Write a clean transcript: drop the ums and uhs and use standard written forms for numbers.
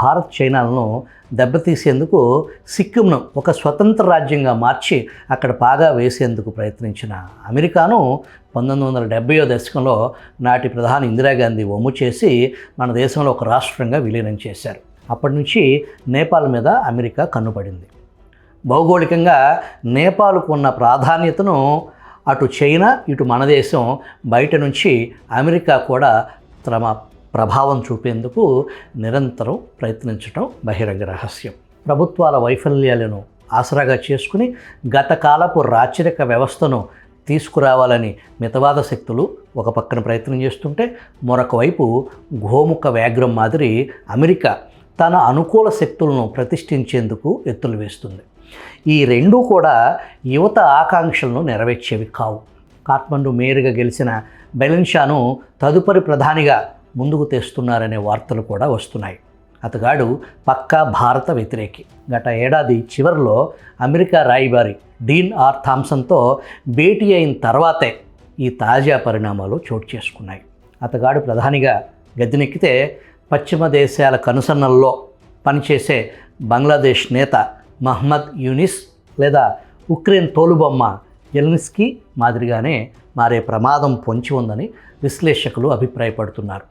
భారత్ చైనాలను దెబ్బతీసేందుకు సిక్కింను ఒక స్వతంత్ర రాజ్యంగా మార్చి అక్కడ పాగా వేసేందుకు ప్రయత్నించిన అమెరికాను 1970వ దశకంలో నాటి ప్రధాని ఇందిరాగాంధీ వమ్ము చేసి మన దేశంలో ఒక రాష్ట్రంగా విలీనం చేశారు. అప్పటి నుంచి నేపాల్ మీద అమెరికా కన్నుపడింది. భౌగోళికంగా నేపాల్కు ఉన్న ప్రాధాన్యతను అటు చైనా ఇటు మన దేశం బయట నుంచి అమెరికా కూడా తమ ప్రభావం చూపేందుకు నిరంతరం ప్రయత్నించడం బహిరంగ రహస్యం. ప్రభుత్వాల వైఫల్యాలను ఆసరాగా చేసుకుని గత కాలపు రాచరిక వ్యవస్థను తీసుకురావాలని మితవాద శక్తులు ఒక పక్కన ప్రయత్నం చేస్తుంటే, మరొక వైపు గోముఖ వ్యాఘ్రం మాదిరి అమెరికా తన అనుకూల శక్తులను ప్రతిష్ఠించేందుకు ఎత్తులు వేస్తుంది. ఈ రెండూ కూడా యువత ఆకాంక్షలను నెరవేర్చేవి కావు. కాఠ్మండు మేయర్గా గెలిచిన బెలెన్షాను తదుపరి ప్రధానిగా ముందుకు తెస్తున్నారనే వార్తలు కూడా వస్తున్నాయి. అతగాడు పక్కా భారత వ్యతిరేకి. గత ఏడాది చివరిలో అమెరికా రాయబారి డీన్ ఆర్ థామ్సన్తో భేటీ అయిన తర్వాతే ఈ తాజా పరిణామాలు చోటు చేసుకున్నాయి. అతగాడు ప్రధానిగా గద్దెనెక్కితే పశ్చిమ దేశాల కనుసన్నల్లో పనిచేసే బంగ్లాదేశ్ నేత మహ్మద్ యూనిస్ లేదా ఉక్రెయిన్ తోలుబొమ్మ జెలెన్స్కీ మాదిరిగానే మారే ప్రమాదం పొంచి ఉందని విశ్లేషకులు అభిప్రాయపడుతున్నారు.